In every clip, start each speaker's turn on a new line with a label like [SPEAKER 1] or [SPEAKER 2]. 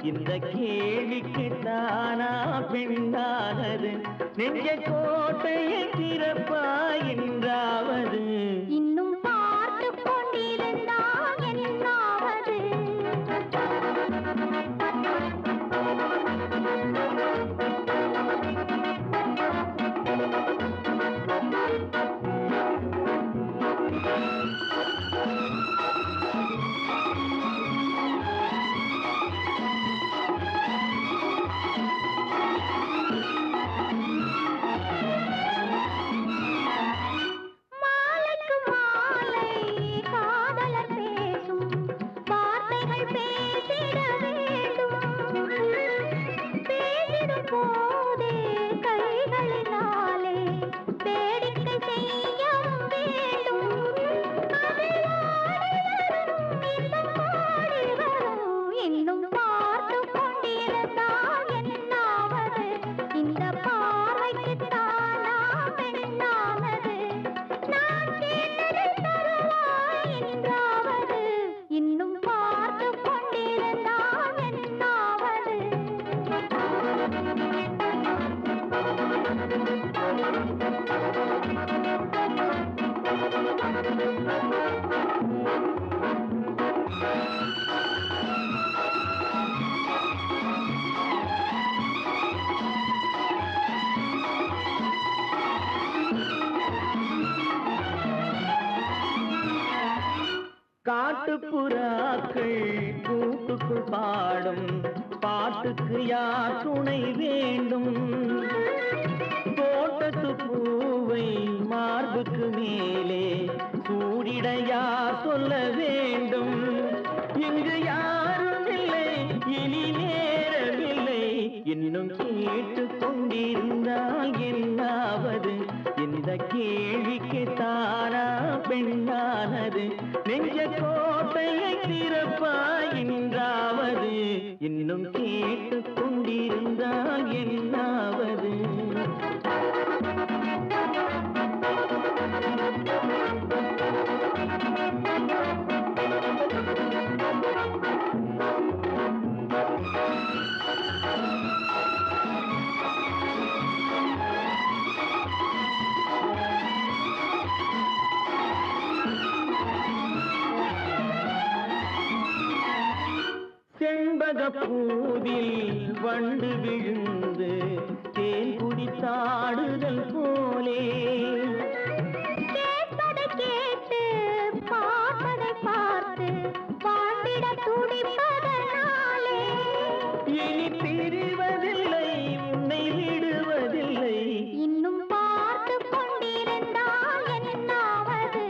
[SPEAKER 1] இந்த கேள்விக்கு தானா பெண்ணானது நெஞ்ச கோட்டையை திறப்பாய் என்றாவது
[SPEAKER 2] இன்னும் பார்த்து கொண்டிருந்தால் என்னாவது
[SPEAKER 1] காட்டுப்புறாக்கள் கூட்டுக்குள் பாடும் பாட்டுக்கு யார் துணை வேண்டும் தோட்டத்து பூவை மார்புக்கு மேலே சூடிட யார் சொல்ல வேண்டும் இங்கு யாரும் இல்லை இனி நேரமில்லை இன்னும் கேட்டு கொண்டிருந்தால் என்னாவது இந்த கேள்விக்கு தானா பெண்ணானது நெஞ்ச கோட்டையை திறப்பாய் என்றாவது இன்னும் கேட்டு கொண்டிருந்தால் என்னாவது செண்பகப்பூவில் வண்டு விழுந்து தேன் குடித்தாடுதல் போலே
[SPEAKER 2] கேட்பதை கேட்டு பார்ப்பதை பார்த்து வாழ்ந்திட துடிப்பதனாலே
[SPEAKER 1] இனி பிரிவதில்லை உன்னை விடுவதில்லை
[SPEAKER 2] இன்னும் பார்த்து கொண்டிருந்தால் என்னாவது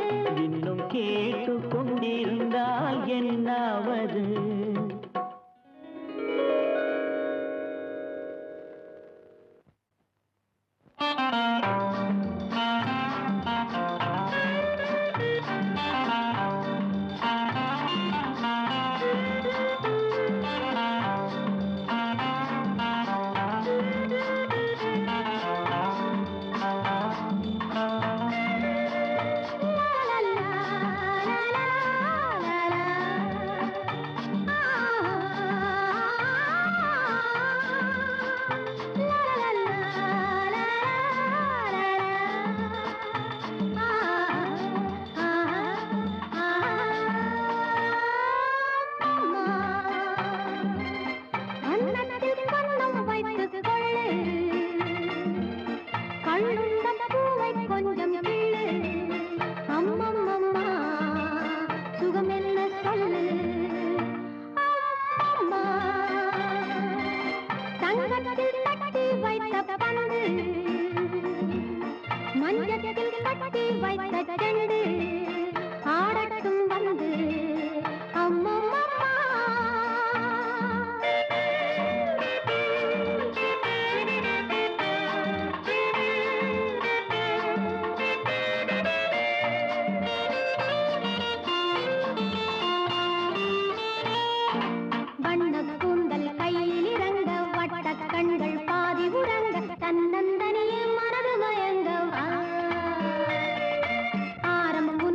[SPEAKER 1] இன்னும் கேட்டு கொண்டிருந்தால் என்னாவது
[SPEAKER 2] தன்னந்தனியே மனது மயங்கவா ஆரம்பம்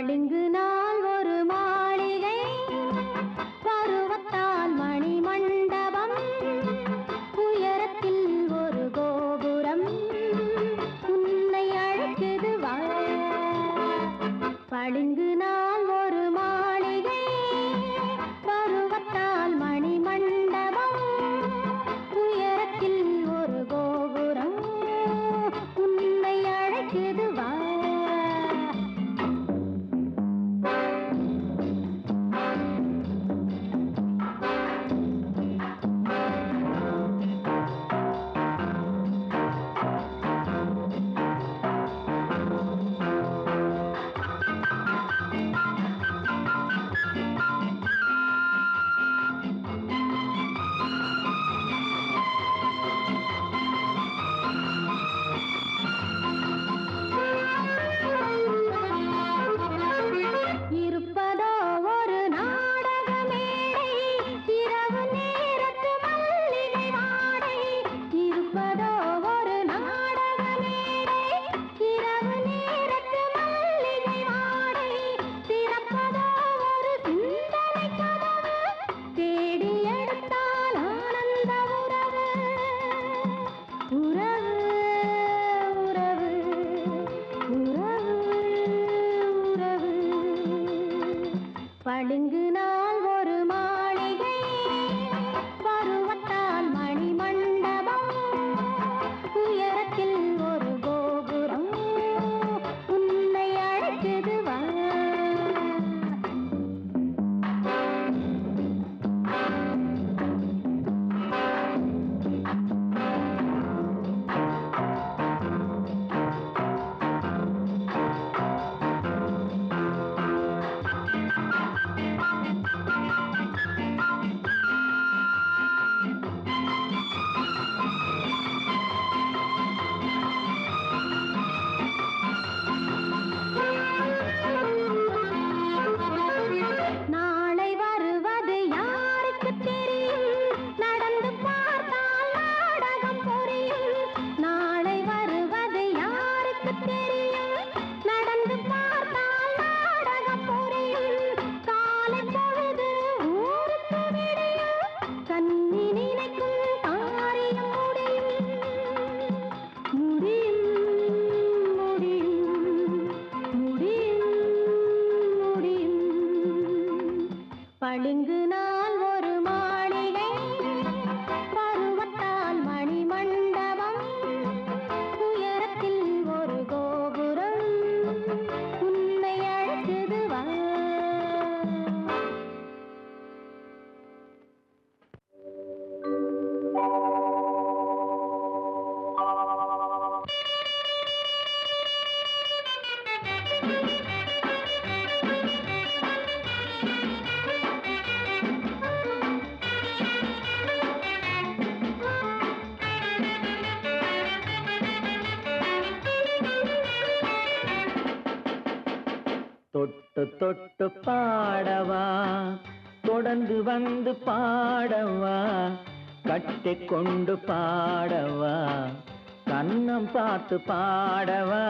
[SPEAKER 2] பளிங்கு நாள் ஒரு மாளிகை பருவத்தால் மணி மண்டபம் உயரத்தில் ஒரு கோபுரம் உன்னை அழைக்குது வா பளிங்கு நாள் ஒரு மாளிகை பருவத்தால் மணி மண்டபம் உயரத்தில் ஒரு கோபுரம் உன்னை அழைக்குது வா இருப்பதோ ஒரு நாடக மேடை இரவு நேரத்து மல்லிகை வாடை இருப்பதோ ஒரு நாடக மேடை இரவு நேரத்து மல்லிகை வாடை திறப்பதோ ஒரு சிந்தனை கதவு தேடி எடுத்தால் ஆனந்த உறவு உறவு உறவு உறவு உறவு பளிங்கு நாள் ஒரு மாளிகை பருவத்தால் மணி மண்டபம் உயரத்தில் ஒரு கோபுரம் உன்னை அழைக்குது வா நாளை வருவது யாருக்கு தெரியும் நடந்து பார்த்தால் நாடகம் புரியும் நாளை வருவது யாருக்கு தெரியும் நடந்து பார்த்தால் நாடகம் புரியும் காலை பொழுது ஊருக்கு விடியும் கண்ணி நினைக்கும் காரியம் முடியும் முடியும் முடியும் முடியும் பளிங்கு நாள் ஒரு மாளிகை பருவத்தால் மணி மண்டபம் உயரத்தில் ஒரு கோபுரம் உன்னை அழைக்குது வா
[SPEAKER 1] தொட்டு தொட்டு பாடவா தொடர்ந்து வந்து பாடவா கட்டிக் கொண்டு பாடவா கண்ணம் பார்த்து பாடவா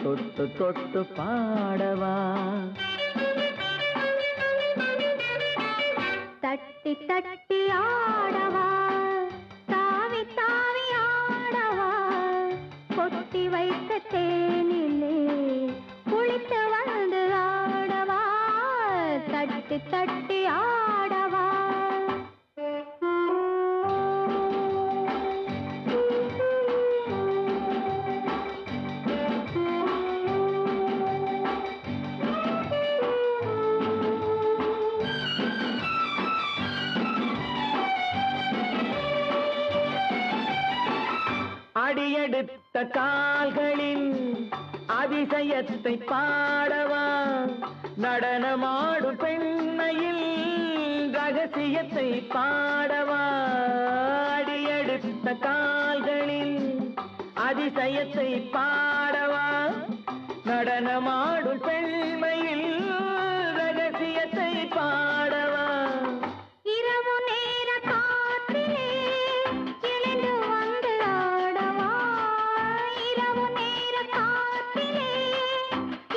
[SPEAKER 1] தொட்டு தொட்டு பாடவா
[SPEAKER 2] தட்டி தட்டி ஆடவா தாவி தாவி ஆடவா கொட்டி வைத்த தேனிலே குளித்து வந்து ஆடவா தட்டி தட்டி ஆடவா
[SPEAKER 1] அடியெடுத்த கால்களின் அதிசயத்தை பாடவா நடனமாடும் பெண்மையில் ரகசியத்தை பாடவா அடியெடுத்த கால்களின் அதிசயத்தை பாடவா நடனமாடும் பெண்மையில் ரகசியத்தை பாடவா
[SPEAKER 2] இரவு நேர காற்றிலே எழுந்து வந்து ஆடவா இரவு நேர காற்றிலே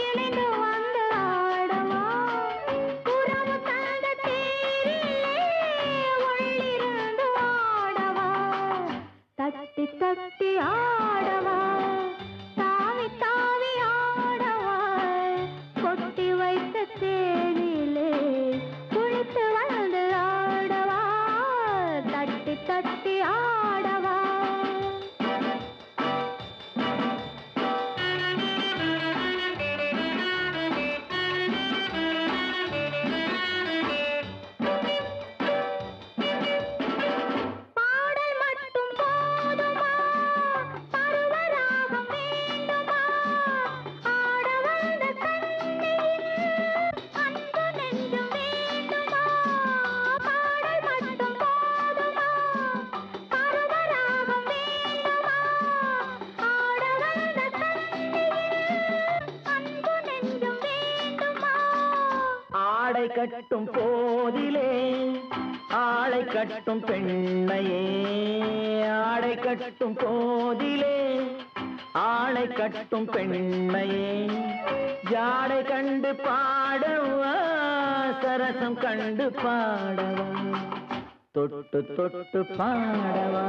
[SPEAKER 2] எழுந்து வந்து
[SPEAKER 1] கட்டும் போதிலே ஆளை கட்டும் பெண்ணையே ஆடை கட்டும் போதிலே ஆளை கட்டும் பெண்ணையே ஜாடை கண்டு பாடவா சரசம் கண்டு பாடவா தொட்டு தொட்டு பாடவா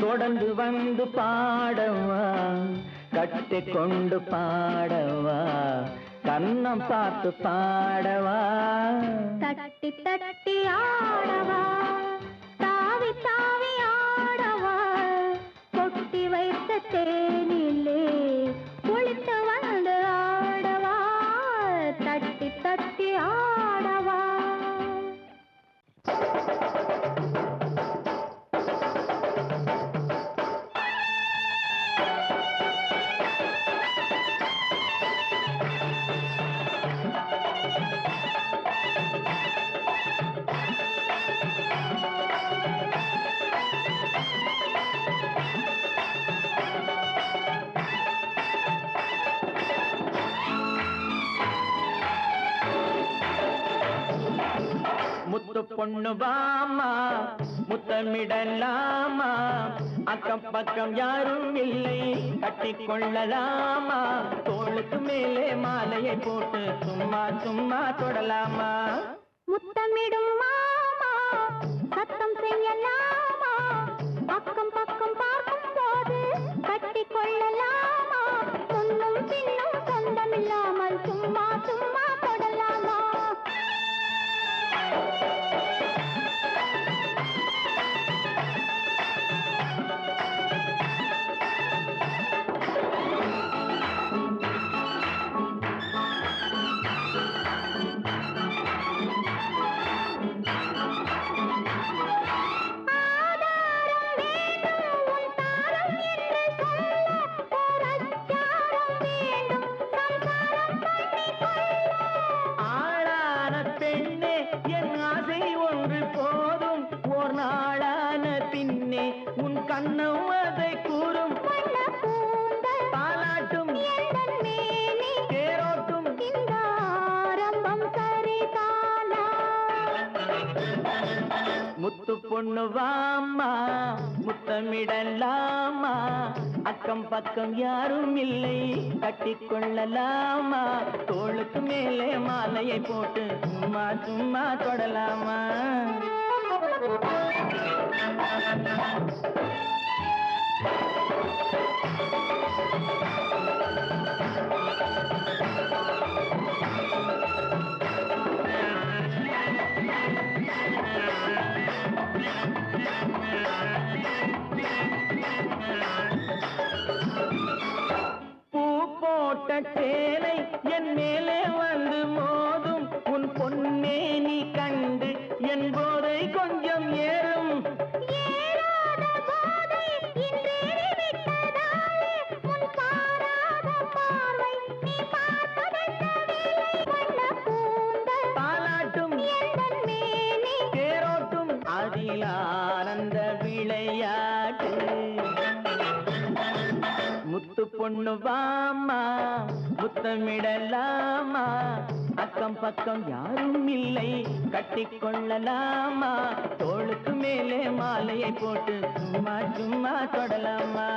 [SPEAKER 1] தொடர்ந்து வந்து பாடவா கட்டி கொண்டு பாடவா கண்ணம் பார்த்து பாடவா
[SPEAKER 2] தட்டி தட்டி ஆடவா தாவி தாவி ஆடவா கொட்டி வைத்த தேனிலே குளித்து வந்து ஆடவா தட்டி தட்டி ஆடவா
[SPEAKER 1] முத்து பொண்ணு வாமா முத்தமிடலாமா அக்கம் பக்கம் யாரும் இல்லை கட்டிக்கொள்ளலாமா தோளுக்கு மேலே மாலையை போட்டு சும்மா சும்மா தொடலாமா
[SPEAKER 2] முத்தமிடும் மாமா சத்தம் செய்யலாமா அக்கம் பக்கம் பார்க்கும் போது கட்டி கொள்ளலாமா முன்னும் பின்னும் சொந்தமில்லாமல் சும்மா சும்மா தொடலாமா
[SPEAKER 1] உன் கண்ணம் அதை கூறும் பாலாட்டும் தேரோட்டும்
[SPEAKER 2] இந்த ஆரம்பம் சரிதானா
[SPEAKER 1] முத்து பொண்ணு வாமா முத்தமிடலாமா அக்கம் பக்கம் யாரும் இல்லை கட்டிக்கொள்ளலாமா தோளுக்கு மேலே மாலையை போட்டு சும்மா சும்மா தொடலாமா பூ போட்ட சேலை என் மேலே வந்து மோதும் உன் பொன்னே நீ கண்டு என் போதை கொஞ்சம் ஏறும் பாலாட்டும் தேரோட்டும் அதில் ஆனந்த விளையாட்டு முத்து பொண்ணு வாமா முத்தமிடலாமா அக்கம் பக்கம் யாரும் இல்லை கட்டிக்கொள்ளலாமா தோளுக்கு மேலே மாலையை போட்டு சும்மா சும்மா தொடலாமா